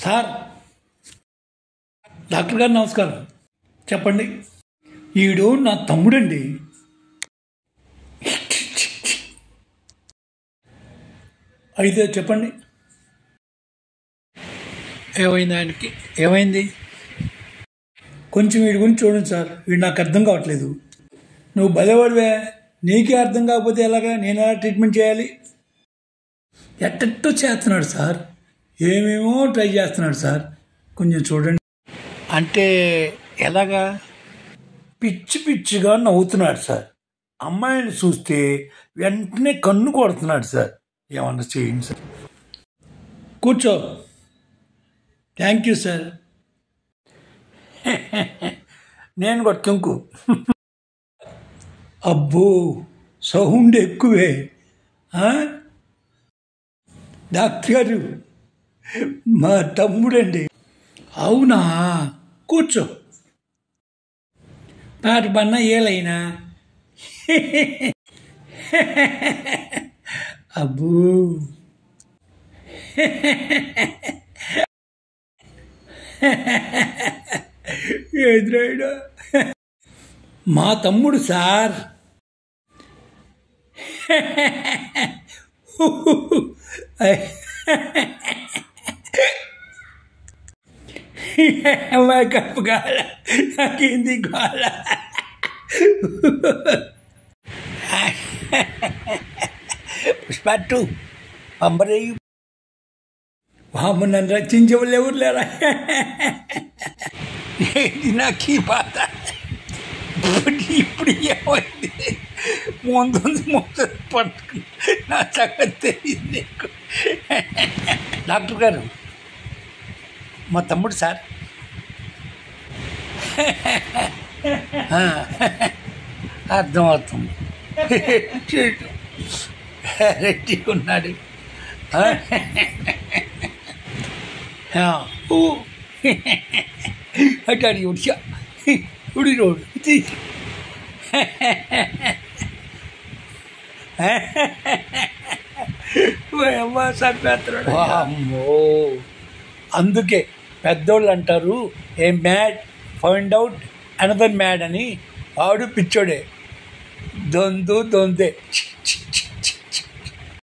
Sir, doctor గారు నమస్కారం. చెప్పండి. ఈడు నా తమ్ముడండి. అయితే చెప్పండి, ఏమైంది? ఆయనకి ఏమైంది? కొంచెం వీడి గురించి చూడండి సార్. వీడు నాకు అర్థం కావట్లేదు. నువ్వు భలేవాడివే, నీకే అర్థం కాకపోతే ఎలాగా? నేను ఎలా ట్రీట్మెంట్ చేయాలి? ఎట్టట్టో చేస్తున్నాడు సార్, ఏమేమో ట్రై చేస్తున్నాడు సార్. కొంచెం చూడండి. అంటే ఎలాగా? పిచ్చి పిచ్చిగా నవ్వుతున్నాడు సార్. అమ్మాయిని చూస్తే వెంటనే కన్ను కొడుతున్నాడు సార్. ఏమన్నా చేయండి సార్. కూర్చో. Thank you sir. నేను కూడా తుంకు. అబ్బో, సౌండ్ ఎక్కువే. డాక్టర్ గారు, మా తమ్ముడండి. అవునా? కూర్చో. పాట పన్నా ఏలైనా. అబ్బో, ఎదురాయడా? మా తమ్ముడు సార్. కప్పు కాల, నాకేంది కాల. పుష్పట్టు పంపరేయు. వామ్మ, నన్ను రచించవలు ఎవరు లేరా? నాకు ఈ బాధ ఇప్పుడు ఏమైంది? ముందు పట్టుకుని నా సంగతి తెలియదు నీకు. డాక్టర్ గారు, మా తమ్ముడు సార్. అర్థమవుతుంది. రెడ్డి ఉన్నాడు. అటాడి ఉడిచా ఉడి రోడ్. అమ్మో, అందుకే పెద్దోళ్ళు అంటారు, ఏ mad find out another mad అని. వాడు పిచ్చోడే, దొందే.